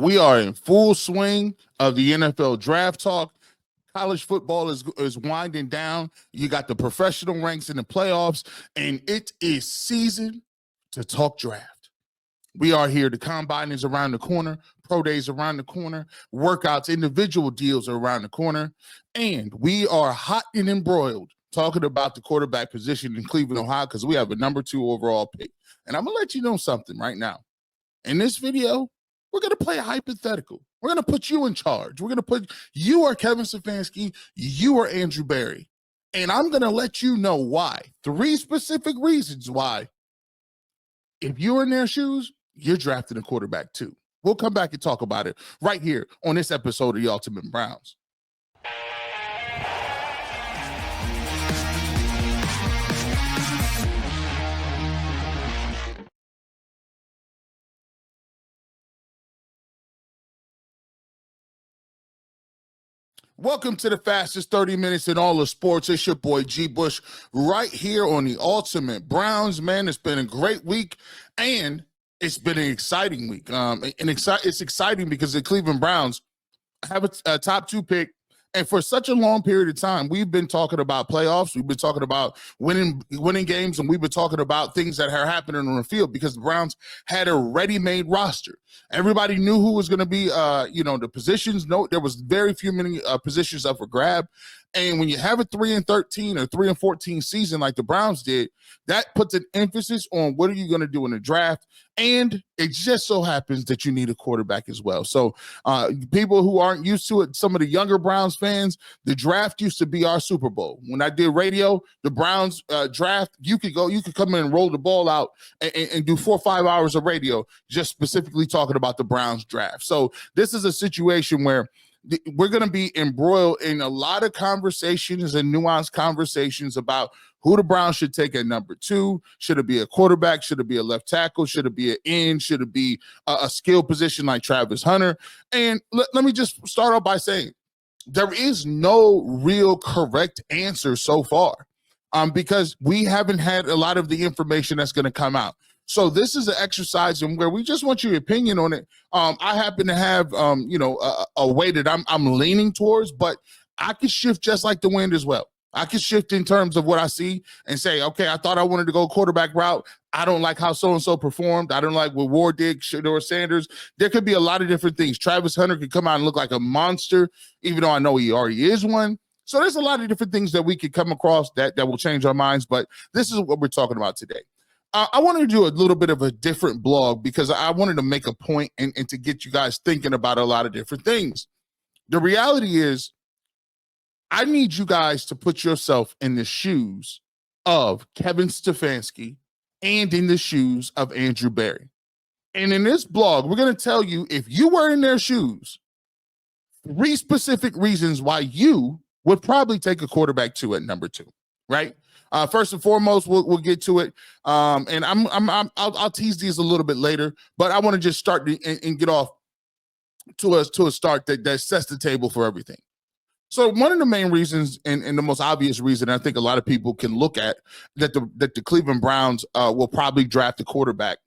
We are in full swing of the NFL draft talk. College football is winding down. You got the professional ranks in the playoffs, and it is season to talk draft. We are here. The combine is around the corner. Pro days around the corner. Workouts, individual deals are around the corner. And we are hot and embroiled talking about the quarterback position in Cleveland, Ohio, because we have a number 2 overall pick. And I'm going to let you know something right now. In this video, we're going to play a hypothetical. We're going to put you in charge. We're going to put you are Kevin Stefanski, you are Andrew Berry. And I'm going to let you know why. 3 specific reasons why. If you're in their shoes, you're drafting a quarterback too. We'll come back and talk about it right here on this episode of The Ultimate Browns. Welcome to the fastest 30 minutes in all of sports. It's your boy G. Bush right here on The Ultimate Browns. Man, it's been a great week, and it's been an exciting week. It's exciting because the Cleveland Browns have a top 2 pick, and for such a long period of time, we've been talking about playoffs. We've been talking about winning games, and we've been talking about things that are happening on the field because the Browns had a ready-made roster. Everybody knew who was going to be, the positions. No, there was very many positions up for grab. And when you have a 3-13 or 3-14 season like the Browns did, that puts an emphasis on what are you going to do in the draft. And it just so happens that you need a quarterback as well. So people who aren't used to it, some of the younger Browns fans, the draft used to be our Super Bowl. When I did radio, the Browns draft, you could come in and roll the ball out and do 4 or 5 hours of radio just specifically talking about the Browns draft. So this is a situation where we're going to be embroiled in a lot of conversations and nuanced conversations about who the Browns should take at number 2. Should it be a quarterback? Should it be a left tackle? Should it be an end? Should it be a skill position like Travis Hunter? And let me just start off by saying there is no real correct answer so far because we haven't had a lot of the information that's going to come out. So this is an exercise in where we just want your opinion on it. I happen to have, a way that I'm leaning towards, but I can shift just like the wind as well. I can shift in terms of what I see and say, okay, I thought I wanted to go quarterback route. I don't like how so-and-so performed. I don't like what Ward did, Shedeur Sanders. There could be a lot of different things. Travis Hunter could come out and look like a monster, even though I know he already is one. So there's a lot of different things that we could come across that will change our minds, but this is what we're talking about today. I wanted to do a little bit of a different blog because I wanted to make a point and to get you guys thinking about a lot of different things. The reality is, I need you guys to put yourself in the shoes of Kevin Stefanski and in the shoes of Andrew Berry. And in this blog, we're going to tell you, if you were in their shoes, 3 specific reasons why you would probably take a quarterback 2 at number 2, right? First and foremost, we'll get to it, and I'll tease these a little bit later. But I want to just start and get off to a start that sets the table for everything. So one of the main reasons, and the most obvious reason I think a lot of people can look at that the Cleveland Browns will probably draft a quarterback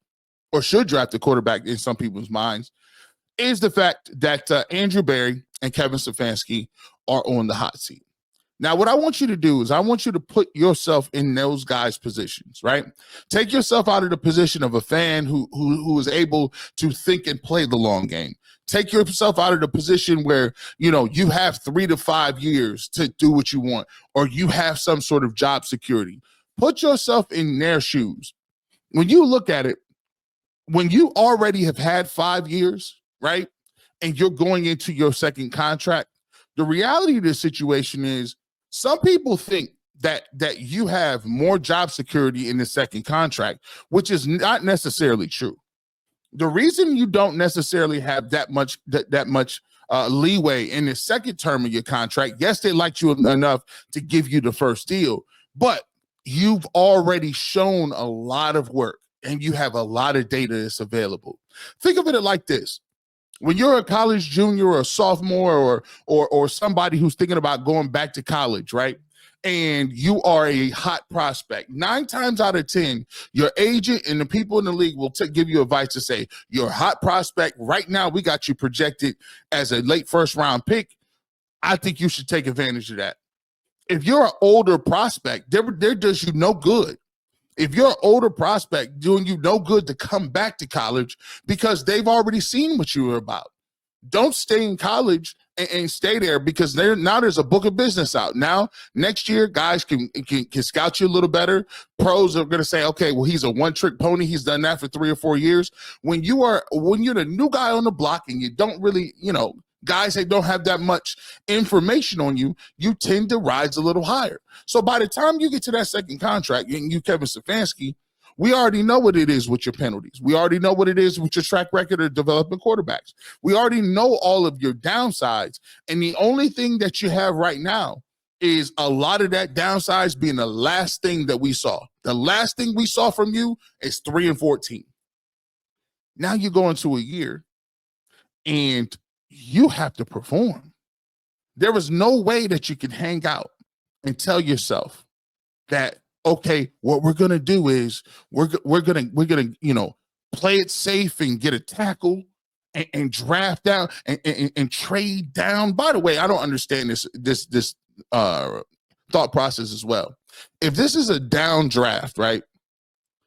or should draft a quarterback in some people's minds is the fact that Andrew Berry and Kevin Stefanski are on the hot seat. Now, what I want you to do is I want you to put yourself in those guys' positions, right? Take yourself out of the position of a fan who is able to think and play the long game. Take yourself out of the position where, you have 3 to 5 years to do what you want, or you have some sort of job security. Put yourself in their shoes. When you look at it, when you already have had 5 years, right, and you're going into your second contract, the reality of this situation is, some people think that you have more job security in the second contract, which is not necessarily true. The reason you don't necessarily have that much leeway in the second term of your contract, yes, they liked you enough to give you the first deal, but you've already shown a lot of work and you have a lot of data that's available. Think of it like this. When you're a college junior or a sophomore or somebody who's thinking about going back to college, right? and you are a hot prospect, 9 times out of 10, your agent and the people in the league will give you advice to say, you're a hot prospect. Right now, we got you projected as a late first-round pick. I think you should take advantage of that. If you're an older prospect, they're does you no good. If you're an older prospect, doing you no good to come back to college because they've already seen what you were about. Don't stay in college and stay there because now there's a book of business out. Now, next year, guys can scout you a little better. Pros are going to say, okay, well, he's a one-trick pony. He's done that for 3 or 4 years. When you're the new guy on the block and you don't really, guys that don't have that much information on you, you tend to rise a little higher. So by the time you get to that second contract, and you, Kevin Stefanski, we already know what it is with your penalties. We already know what it is with your track record of developing quarterbacks. We already know all of your downsides. And the only thing that you have right now is a lot of that downsides being the last thing that we saw. The last thing we saw from you is 3-14. Now you go into a year and you have to perform. There is no way that you can hang out and tell yourself that, okay, what we're going to do is we're going to play it safe and get a tackle and draft down and trade down. By the way, I don't understand this thought process as well. If this is a down draft, right?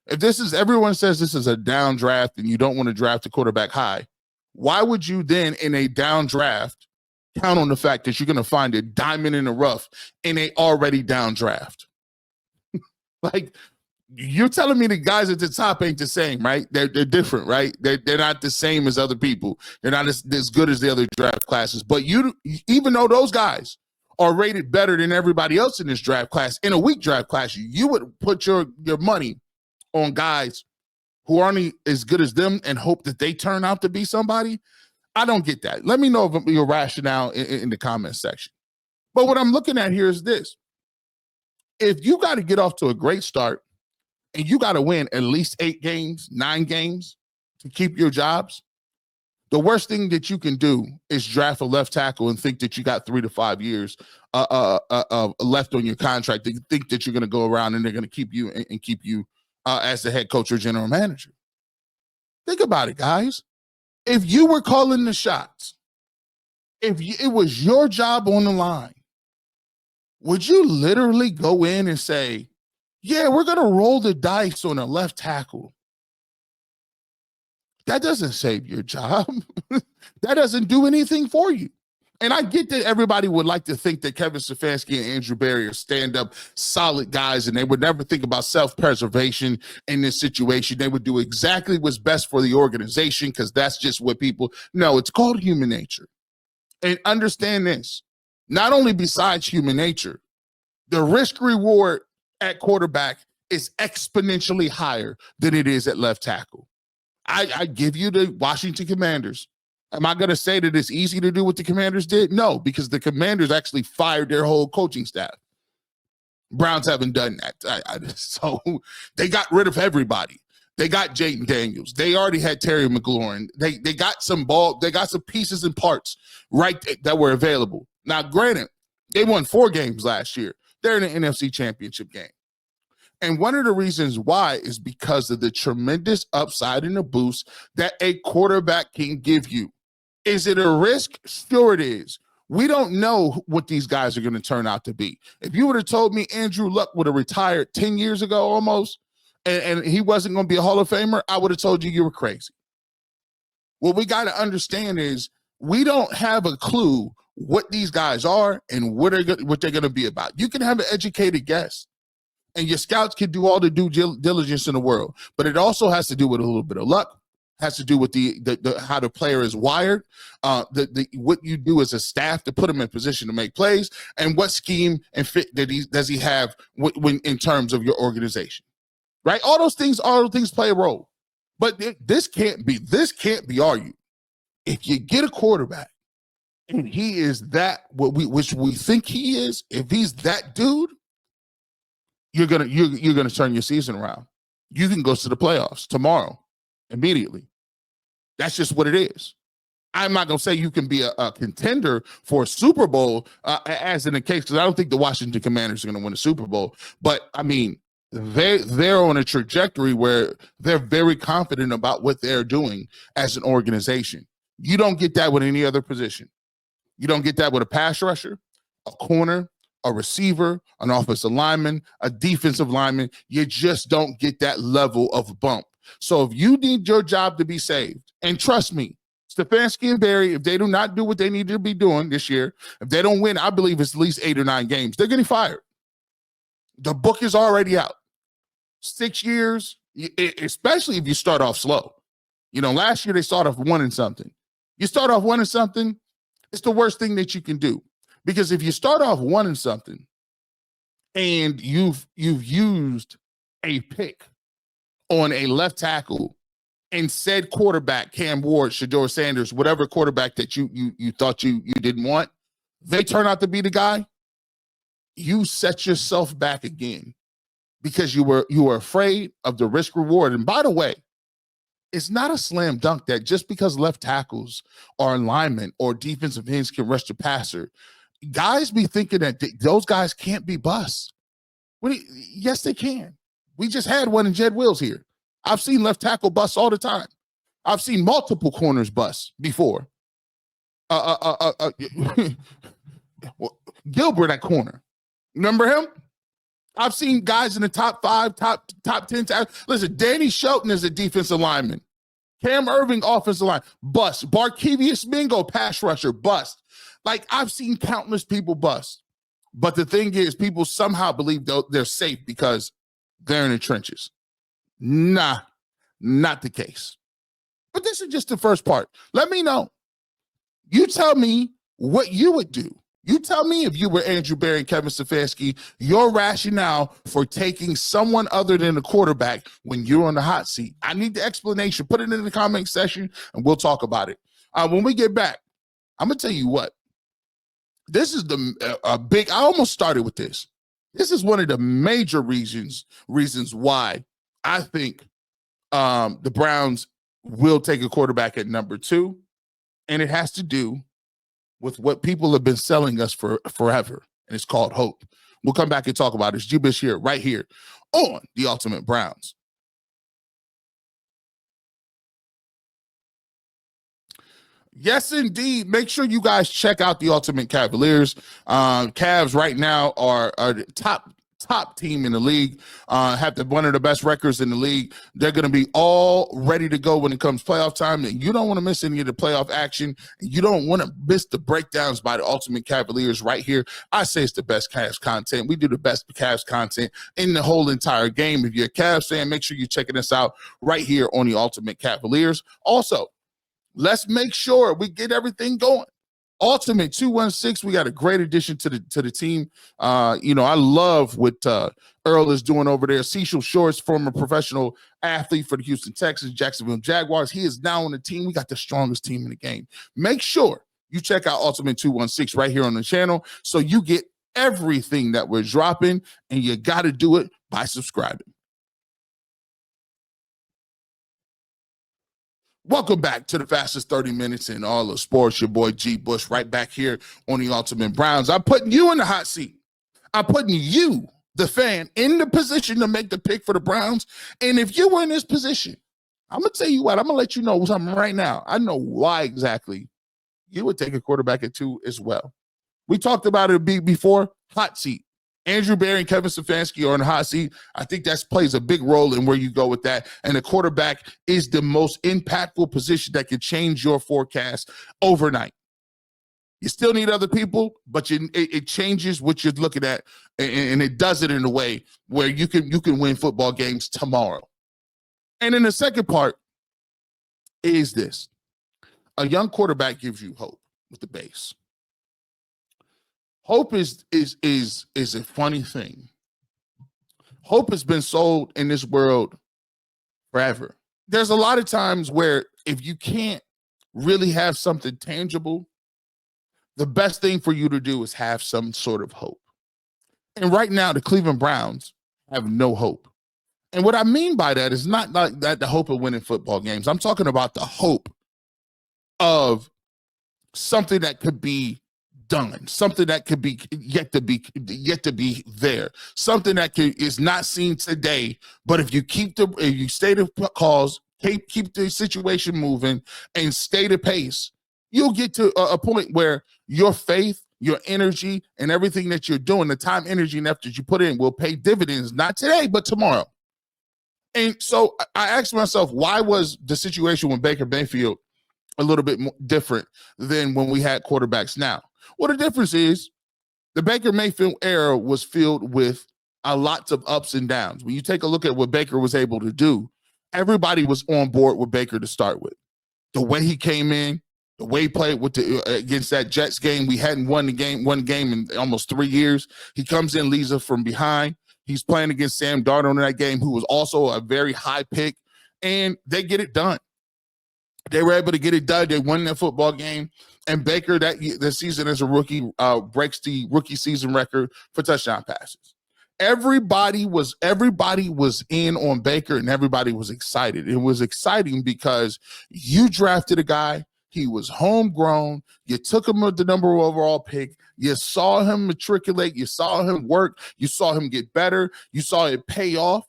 If everyone says this is a down draft and you don't want to draft a quarterback high, why would you then in a down draft count on the fact that you're going to find a diamond in the rough in a already down draft? Like, you're telling me the guys at the top ain't the same, right? They're different, right? They're not the same as other people. They're not as good as the other draft classes. But even though those guys are rated better than everybody else in this draft class, in a weak draft class, you would put your money on guys who aren't as good as them and hope that they turn out to be somebody. I don't get that. Let me know if your rationale in the comment section. But what I'm looking at here is this. If you got to get off to a great start and you got to win at least 8 games, 9 games to keep your jobs, the worst thing that you can do is draft a left tackle and think that you got 3 to 5 years left on your contract. They think that you're going to go around and they're going to keep you and keep you as the head coach or general manager. Think about it, guys. If you were calling the shots, it was your job on the line, would you literally go in and say, yeah, we're going to roll the dice on a left tackle? That doesn't save your job. That doesn't do anything for you. And I get that everybody would like to think that Kevin Stefanski and Andrew Berry are stand-up, solid guys, and they would never think about self-preservation in this situation. They would do exactly what's best for the organization because that's just what people know. It's called human nature. And understand this. Not only besides human nature, the risk reward at quarterback is exponentially higher than it is at left tackle. I give you the Washington Commanders. Am I going to say that it's easy to do what the Commanders did? No, because the Commanders actually fired their whole coaching staff. Browns haven't done that. So they got rid of everybody. They got Jaden Daniels. They already had Terry McLaurin. They got some pieces and parts that were available. Now, granted, they won 4 games last year. They're in the NFC Championship game. And one of the reasons why is because of the tremendous upside and the boost that a quarterback can give you. Is it a risk? Sure it is. We don't know what these guys are going to turn out to be. If you would have told me Andrew Luck would have retired 10 years ago almost, and he wasn't going to be a Hall of Famer, I would have told you were crazy. What we got to understand is we don't have a clue what these guys are and what they're going to be about. You can have an educated guess, and your scouts can do all the due diligence in the world, but it also has to do with a little bit of luck, has to do with the how the player is wired, what you do as a staff to put him in position to make plays, and what scheme and fit does he have when in terms of your organization, right? All those things play a role, but this can't be argued. If you get a quarterback and he is that which we think he is, if he's that dude, you're gonna turn your season around. You can go to the playoffs tomorrow, immediately. That's just what it is. I'm not going to say you can be a contender for a Super Bowl, as in the case, because I don't think the Washington Commanders are going to win a Super Bowl. But, I mean, they're on a trajectory where they're very confident about what they're doing as an organization. You don't get that with any other position. You don't get that with a pass rusher, a corner, a receiver, an offensive lineman, a defensive lineman. You just don't get that level of bump. So if you need your job to be saved, and trust me, Stefanski and Barry, if they do not do what they need to be doing this year, if they don't win, I believe it's at least 8 or 9 games, they're getting fired. The book is already out. 6 years, especially if you start off slow. You know, last year they started off 1-something. You start off 1-something, it's the worst thing that you can do. Because if you start off 1-something and you've used a pick on a left tackle and said quarterback, Cam Ward, Shedeur Sanders, whatever quarterback that you thought you didn't want, they turn out to be the guy, you set yourself back again because you were afraid of the risk reward. And by the way, it's not a slam dunk that just because left tackles or linemen or defensive ends can rush the passer, guys be thinking that those guys can't be busts. Yes, they can. We just had one in Jed Wills here. I've seen left tackle busts all the time. I've seen multiple corners busts before. Gilbert at corner. Remember him? I've seen guys in the top 5, top 10. Listen, Danny Shelton is a defensive lineman. Cam Irving, offensive line, bust. Barkevius Mingo, pass rusher, bust. Like, I've seen countless people bust. But the thing is, people somehow believe they're safe because they're in the trenches. Nah, not the case. But this is just the first part. Let me know. You tell me what you would do. You tell me, if you were Andrew Berry and Kevin Stefanski, your rationale for taking someone other than the quarterback when you're on the hot seat. I need the explanation. Put it in the comment section, and we'll talk about it. When we get back, I'm going to tell you what. This is a big – I almost started with this. This is one of the major reasons why I think the Browns will take a quarterback at number 2, and it has to do with what people have been selling us for forever, and it's called hope. We'll come back and talk about it. It's G-Bish here, right here on The Ultimate Browns. Yes, indeed. Make sure you guys check out the Ultimate Cavaliers. Cavs right now are the top team in the league, have one of the best records in the league. They're going to be all ready to go when it comes playoff time, and you don't want to miss any of the playoff action. You don't want to miss the breakdowns by the Ultimate Cavaliers right here. I say it's the best Cavs content. We do the best Cavs content in the whole entire game. If you're a Cavs fan, make sure you're checking us out right here on the Ultimate Cavaliers. Also, let's make sure we get everything going. Ultimate 216, we got a great addition to the team. I love what Earl is doing over there. Cecil Shorts, former professional athlete for the Houston Texans, Jacksonville Jaguars. He is now on the team. We got the strongest team in the game. Make sure you check out Ultimate 216 right here on the channel so you get everything that we're dropping, and you got to do it by subscribing. Welcome back to the fastest 30 minutes in all of sports. Your boy G. Bush right back here on the Ultimate Browns. I'm putting you in the hot seat. I'm putting you, the fan, in the position to make the pick for the Browns. And if you were in this position, I'm going to tell you what, I'm going to let you know something right now. I know why exactly you would take a quarterback at 2 as well. We talked about it before, hot seat. Andrew Berry and Kevin Stefanski are in the hot seat. I think that plays a big role in where you go with that. And the quarterback is the most impactful position that can change your forecast overnight. You still need other people, but it changes what you're looking at, and it does it in a way where you can win football games tomorrow. And then the second part is this. A young quarterback gives you hope with the base. Hope is a funny thing. Hope has been sold in this world forever. There's a lot of times where if you can't really have something tangible, the best thing for you to do is have some sort of hope. And right now, the Cleveland Browns have no hope. And what I mean by that is not like that the hope of winning football games. I'm talking about the hope of something that could be done, something that could be yet to be there, something that is not seen today. But if you stay the cause, keep the situation moving, and stay the pace, you'll get to a point where your faith, your energy, and everything that you're doing, the time, energy, and effort that you put in will pay dividends, not today, but tomorrow. And so I asked myself, why was the situation with Baker Mayfield a little bit more different than when we had quarterbacks now? Well, the difference is the Baker Mayfield era was filled with a lots of ups and downs. When you take a look at what Baker was able to do, everybody was on board with Baker to start with. The way he came in, the way he played with against that Jets game, we hadn't won one game in almost 3 years. He comes in, leads us from behind. He's playing against Sam Darnold in that game, who was also a very high pick, and they get it done. They were able to get it done. They won that football game. And Baker, the season as a rookie, breaks the rookie season record for touchdown passes. Everybody was in on Baker, and everybody was excited. It was exciting because you drafted a guy. He was homegrown. You took him with the number one overall pick. You saw him matriculate. You saw him work. You saw him get better. You saw it pay off.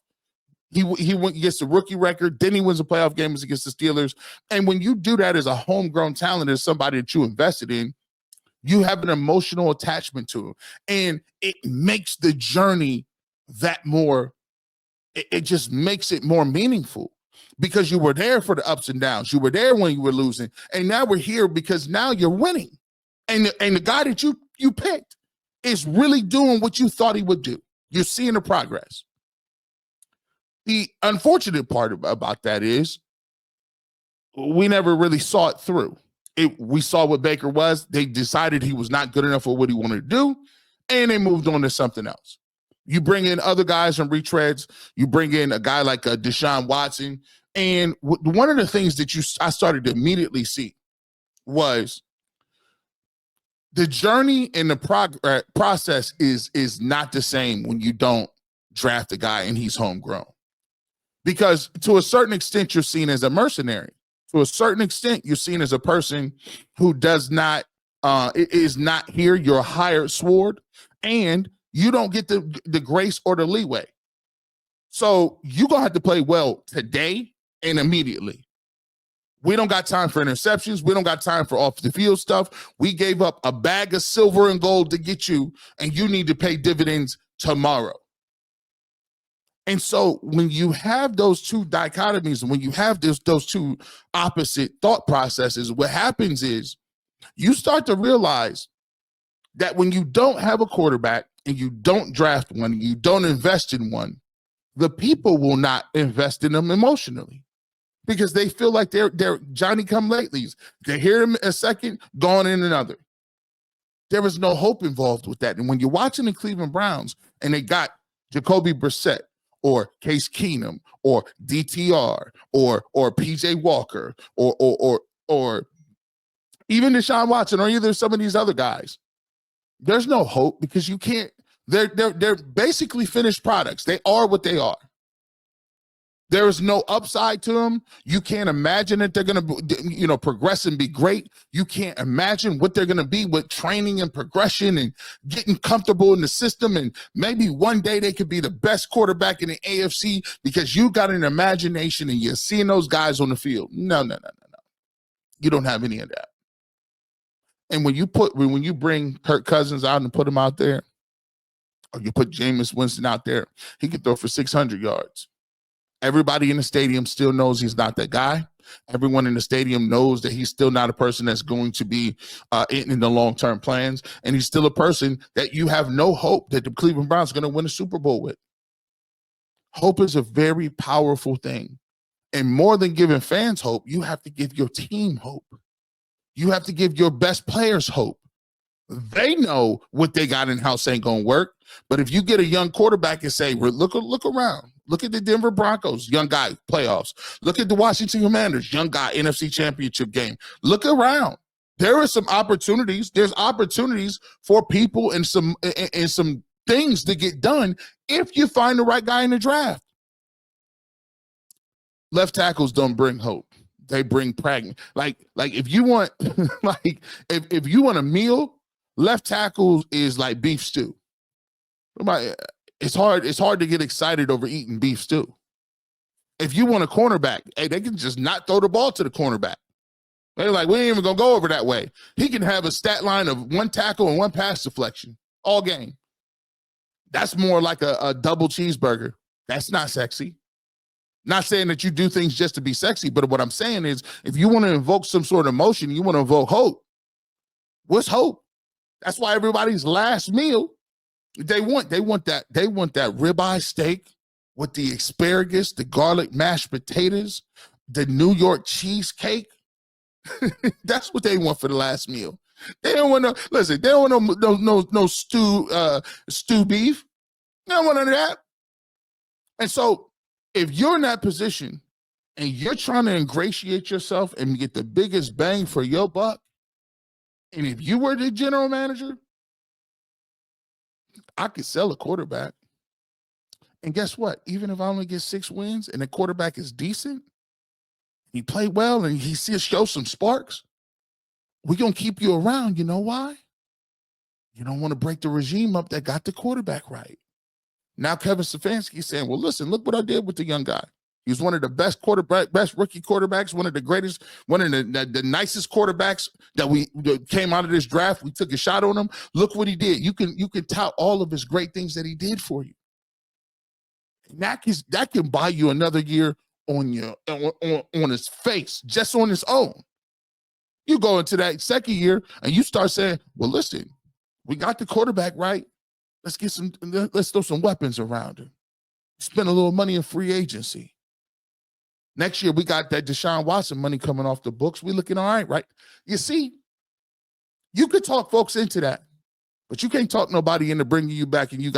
He went against the rookie record. Then he wins a playoff game against the Steelers. And when you do that as a homegrown talent, as somebody that you invested in, you have an emotional attachment to him. And it makes the journey that more, it just makes it more meaningful because you were there for the ups and downs. You were there when you were losing. And now we're here because now you're winning. And the guy that you picked is really doing what you thought he would do. You're seeing the progress. The unfortunate part about that is we never really saw it through. We saw what Baker was. They decided he was not good enough for what he wanted to do, and they moved on to something else. You bring in other guys from retreads. You bring in a guy like Deshaun Watson. And one of the things that I started to immediately see was the journey and the process is not the same when you don't draft a guy and he's homegrown. Because to a certain extent, you're seen as a mercenary. To a certain extent, you're seen as a person who is not here. You're a hired sword, and you don't get the grace or the leeway. So you're going to have to play well today and immediately. We don't got time for interceptions. We don't got time for off the field stuff. We gave up a bag of silver and gold to get you, and you need to pay dividends tomorrow. And so when you have those two dichotomies, and when you have those two opposite thought processes, what happens is you start to realize that when you don't have a quarterback and you don't draft one, and you don't invest in one, the people will not invest in them emotionally because they feel like they're Johnny-come-latelys. They hear him a second, gone in another. There is no hope involved with that. And when you're watching the Cleveland Browns and they got Jacoby Brissett, or Case Keenum, or DTR, or PJ Walker, or even Deshaun Watson, or either some of these other guys, there's no hope because you can't. They're basically finished products. They are what they are. There is no upside to them. You can't imagine that they're going to, progress and be great. You can't imagine what they're going to be with training and progression and getting comfortable in the system. And maybe one day they could be the best quarterback in the AFC because you got an imagination and you're seeing those guys on the field. No. You don't have any of that. And when you bring Kirk Cousins out and put him out there, or you put Jameis Winston out there, he can throw for 600 yards. Everybody in the stadium still knows he's not that guy. Everyone in the stadium knows that he's still not a person that's going to be in the long-term plans. And he's still a person that you have no hope that the Cleveland Browns are going to win a Super Bowl with. Hope is a very powerful thing. And more than giving fans hope, you have to give your team hope. You have to give your best players hope. They know what they got in-house ain't going to work. But if you get a young quarterback and say, look around. Look at the Denver Broncos, young guy, playoffs. Look at the Washington Commanders, young guy, NFC Championship game. Look around. There are some opportunities. There's opportunities for people and some things to get done if you find the right guy in the draft. Left tackles don't bring hope. They bring pragmatic. Like if you want, like if you want a meal, left tackle is like beef stew. It's hard to get excited over eating beef stew. If you want a cornerback, hey, they can just not throw the ball to the cornerback. They're like, we ain't even gonna go over that way. He can have a stat line of 1 tackle and 1 pass deflection all game. That's more like a double cheeseburger. That's not sexy. Not saying that you do things just to be sexy, but what I'm saying is if you want to invoke some sort of emotion, you want to invoke hope. What's hope? That's why everybody's last meal, they want that ribeye steak with the asparagus, the garlic mashed potatoes, the New York cheesecake. That's what they want for the last meal. They don't want they don't want no stew beef. They don't want none of that. And so if you're in that position and you're trying to ingratiate yourself and get the biggest bang for your buck, and if you were the general manager, I could sell a quarterback. And guess what? Even if I only get 6 wins and the quarterback is decent, he played well and he shows some sparks, we're going to keep you around. You know why? You don't want to break the regime up that got the quarterback right. Now Kevin Stefanski is saying, well, listen, look what I did with the young guy. He was one of the best rookie quarterbacks, one of the greatest, one of the nicest quarterbacks that came out of this draft. We took a shot on him. Look what he did. You can tout all of his great things that he did for you. And that can buy you another year on his face, just on his own. You go into that second year and you start saying, well, listen, we got the quarterback right. Let's throw some weapons around him. Spend a little money in free agency. Next year, we got that Deshaun Watson money coming off the books. We looking all right? You see, you could talk folks into that, but you can't talk nobody into bringing you back and you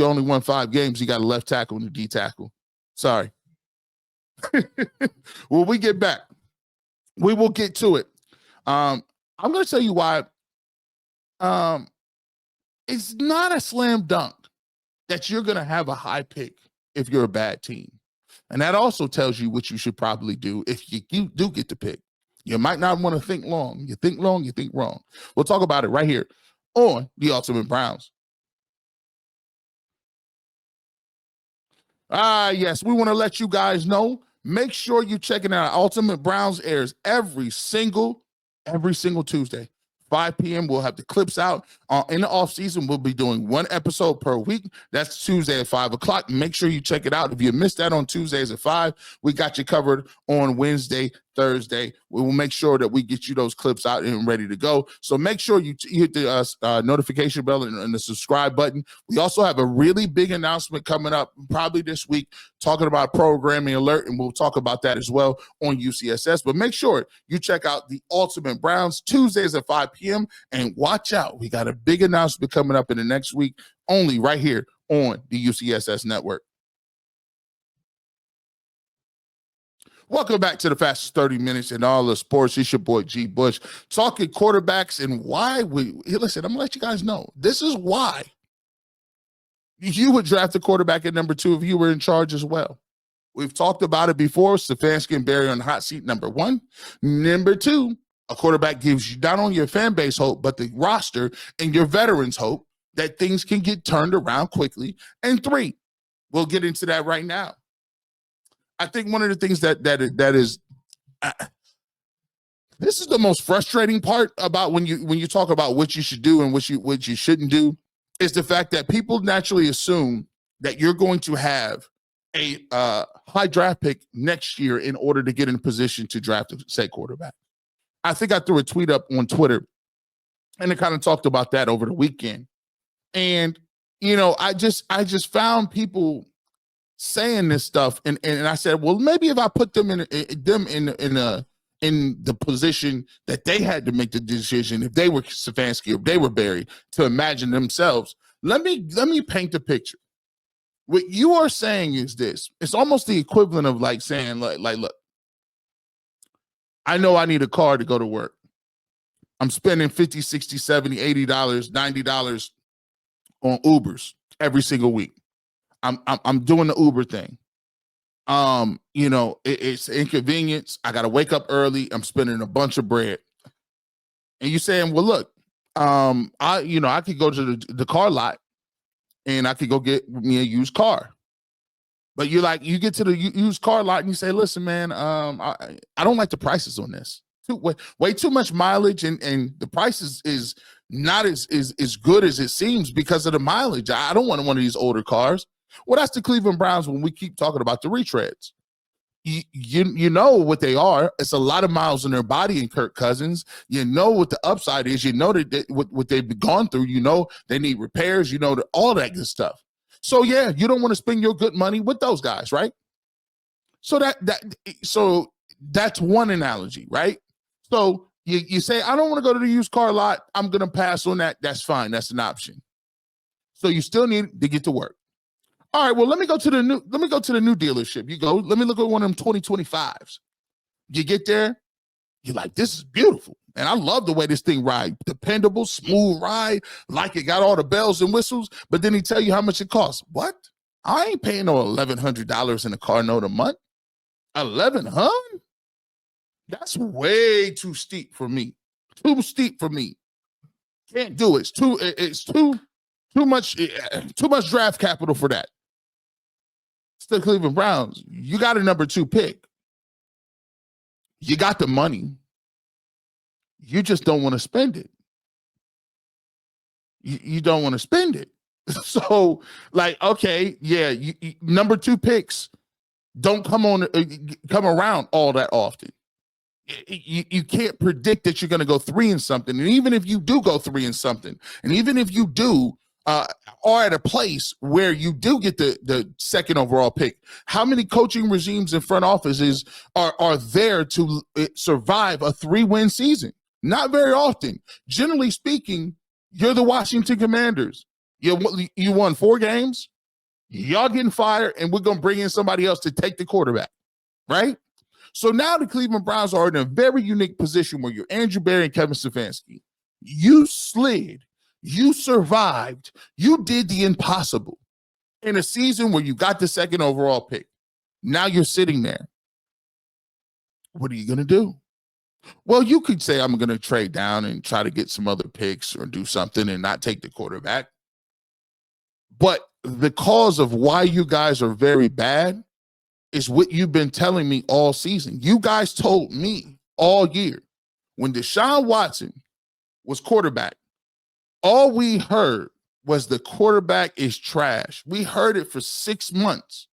only won 5 games. You got a left tackle and a D tackle. Sorry. When we get back, we will get to it. I'm going to tell you why it's not a slam dunk that you're going to have a high pick if you're a bad team. And that also tells you what you should probably do if you do get the pick. You might not want to think long. You think long, you think wrong. We'll talk about it right here on the Ultimate Browns. Yes, we want to let you guys know. Make sure you check it out. Ultimate Browns airs every single Tuesday. 5 p.m. We'll have the clips out. In the off season, we'll be doing 1 episode per week. That's Tuesday at 5 o'clock. Make sure you check it out. If you missed that on Tuesdays at 5, we got you covered on Wednesday, Thursday. We will make sure that we get you those clips out and ready to go. So make sure you hit the notification bell and the subscribe button. We also have a really big announcement coming up probably this week talking about programming alert, and we'll talk about that as well on UCSS. But make sure you check out the Ultimate Browns Tuesdays at 5 p.m. and watch out. We got a big announcement coming up in the next week, only right here on the UCSS network. Welcome back to the fastest 30 minutes in all of sports. It's your boy G. Bush talking quarterbacks and why listen, I'm gonna let you guys know. This is why you would draft a quarterback at number 2 if you were in charge as well. We've talked about it before. Stefanski and Barry on the hot seat, number 1. Number 2, a quarterback gives you not only your fan base hope, but the roster and your veterans hope that things can get turned around quickly. And 3, we'll get into that right now. I think one of the things that is this is the most frustrating part about when you talk about what you should do and what you shouldn't do is the fact that people naturally assume that you're going to have a high draft pick next year in order to get in a position to draft a said quarterback. I think I threw a tweet up on Twitter and I kind of talked about that over the weekend. And, I just found people saying this stuff. And I said, well, maybe if I put them in the position that they had to make the decision, if they were Stefanski, if they were Barry, to imagine themselves, let me paint the picture. What you are saying is this. It's almost the equivalent of like saying, like, look, I know I need a car to go to work. I'm spending $50, $60, $70, $80, $90 on Ubers every single week. I'm doing the Uber thing. It's inconvenience. I got to wake up early. I'm spending a bunch of bread. And you're saying, well, look, I could go to the car lot and I could go get me a used car. But you get to the used car lot and you say, listen, man, I don't like the prices on this. Way too much mileage, and the price is not as good as it seems because of the mileage. I don't want one of these older cars. Well, that's the Cleveland Browns when we keep talking about the retreads. You know what they are. It's a lot of miles in their body in Kirk Cousins. You know what the upside is. You know that what they've gone through. You know they need repairs. You know all that good stuff. So yeah, you don't want to spend your good money with those guys, right? So that's one analogy, right? So you say, I don't want to go to the used car lot. I'm going to pass on that. That's fine. That's an option. So you still need to get to work. All right, well, let me go to the new dealership. You go, let me look at one of them 2025s. You get there, you're like, this is beautiful. And I love the way this thing rides. Dependable, smooth ride, like it got all the bells and whistles, but then he tell you how much it costs. What? I ain't paying no $1,100 in a car note a month. $1,100? That's way too steep for me. Too steep for me. Can't do it. It's too much draft capital for that. It's the Cleveland Browns. You got a number 2 pick. You got the money. You just don't want to spend it. You don't want to spend it. So, okay, yeah, number 2 picks don't come around all that often. You can't predict that you're going to go 3 and something. And even if you do go 3 and something, and even if you do are at a place where you do get the second overall pick, how many coaching regimes and front offices are there to survive a 3-win season? Not very often. Generally speaking, you're the Washington Commanders. You won 4 games. Y'all getting fired, and we're going to bring in somebody else to take the quarterback, right? So now the Cleveland Browns are in a very unique position where you're Andrew Berry and Kevin Stefanski. You slid. You survived. You did the impossible in a season where you got the second overall pick. Now you're sitting there. What are you going to do? Well, you could say, I'm going to trade down and try to get some other picks or do something and not take the quarterback. But the cause of why you guys are very bad is what you've been telling me all season. You guys told me all year when Deshaun Watson was quarterback, all we heard was the quarterback is trash. We heard it for 6 months.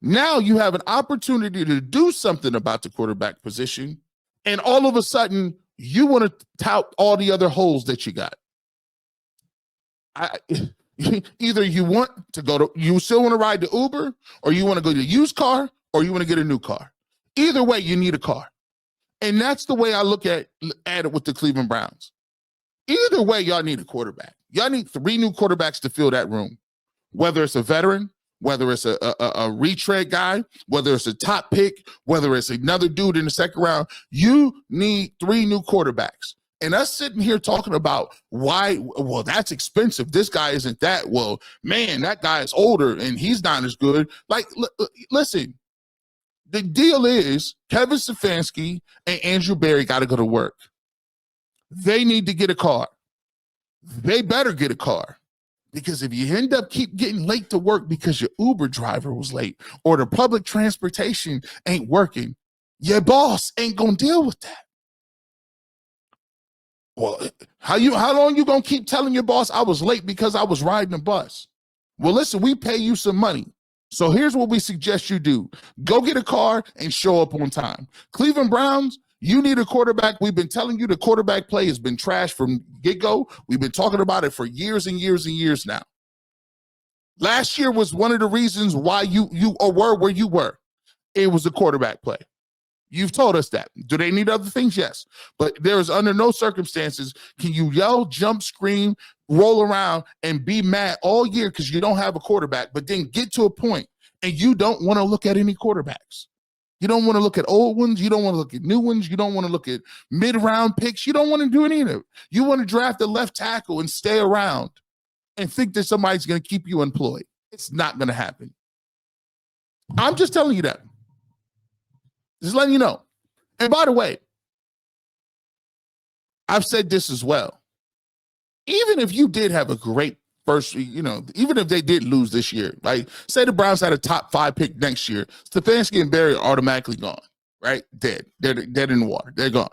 Now you have an opportunity to do something about the quarterback position, and all of a sudden you want to tout all the other holes that you got. Either you still want to ride the Uber, or you want to go to a used car, or you want to get a new car. Either way, you need a car. And that's the way I look at it with the Cleveland Browns. Either way, y'all need a quarterback. Y'all need 3 new quarterbacks to fill that room. Whether it's a veteran, whether it's a retread guy, whether it's a top pick, whether it's another dude in the second round, you need 3 new quarterbacks. And us sitting here talking about why, well, that's expensive. This guy isn't that. Well, man, that guy is older and he's not as good. Listen, the deal is Kevin Stefanski and Andrew Berry got to go to work. They need to get a car. They better get a car. Because if you end up keep getting late to work because your Uber driver was late or the public transportation ain't working, your boss ain't going to deal with that. Well, how long you going to keep telling your boss I was late because I was riding a bus? Well, listen, we pay you some money. So here's what we suggest you do. Go get a car and show up on time. Cleveland Browns, you need a quarterback. We've been telling you the quarterback play has been trash from get-go. We've been talking about it for years and years and years now. Last year was one of the reasons why you were where you were. It was the quarterback play. You've told us that. Do they need other things? Yes. But there is under no circumstances can you yell, jump, scream, roll around, and be mad all year because you don't have a quarterback, but then get to a point and you don't want to look at any quarterbacks. You don't want to look at old ones. You don't want to look at new ones. You don't want to look at mid-round picks. You don't want to do any of it. You want to draft a left tackle and stay around and think that somebody's going to keep you employed. It's not going to happen. I'm just telling you that. Just letting you know. And by the way, I've said this as well. Even if you did have a great first, even if they did lose this year, like say the Browns had a top 5 pick next year, Stefanski and Barry are automatically gone, right? Dead. They're dead in the water. They're gone.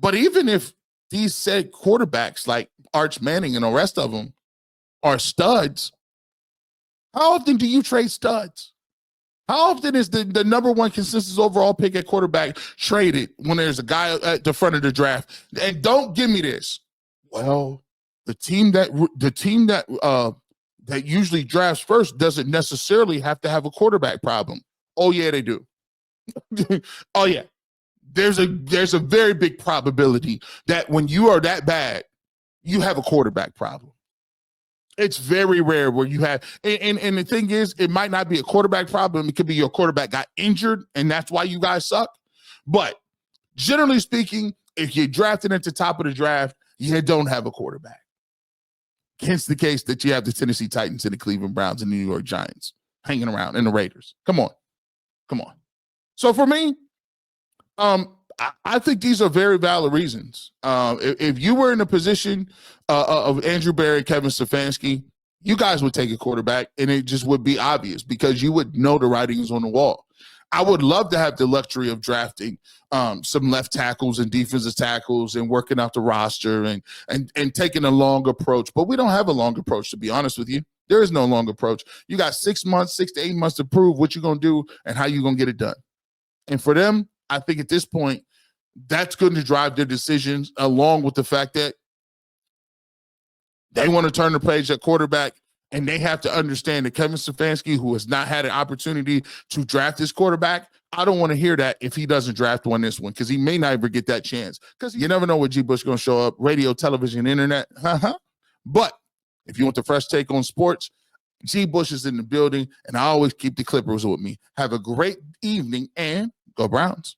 But even if these said quarterbacks like Arch Manning and the rest of them are studs, how often do you trade studs? How often is the number one consensus overall pick at quarterback traded when there's a guy at the front of the draft? And don't give me this. Well, the team that usually drafts first doesn't necessarily have to have a quarterback problem. Oh yeah, they do. Oh yeah. There's a very big probability that when you are that bad, you have a quarterback problem. It's very rare where you have, and the thing is, it might not be a quarterback problem. It could be your quarterback got injured, and that's why you guys suck. But generally speaking, if you're drafted at the top of the draft, you don't have a quarterback. Hence the case that you have the Tennessee Titans and the Cleveland Browns and the New York Giants hanging around, and the Raiders. Come on. So for me, I think these are very valid reasons. If you were in a position of Andrew Berry, Kevin Stefanski, you guys would take a quarterback, and it just would be obvious because you would know the writings on the wall. I would love to have the luxury of drafting some left tackles and defensive tackles and working out the roster and taking a long approach. But we don't have a long approach, to be honest with you. There is no long approach. You got 6 to 8 months to prove what you're going to do and how you're going to get it done. And for them, I think at this point, that's going to drive their decisions, along with the fact that they want to turn the page at quarterback, and they have to understand that Kevin Stefanski, who has not had an opportunity to draft his quarterback, I don't want to hear that if he doesn't draft this one, because he may not ever get that chance. Because you never know what G. Bush is going to show up, radio, television, internet. But if you want the fresh take on sports, G. Bush is in the building, and I always keep the Clippers with me. Have a great evening, and go Browns.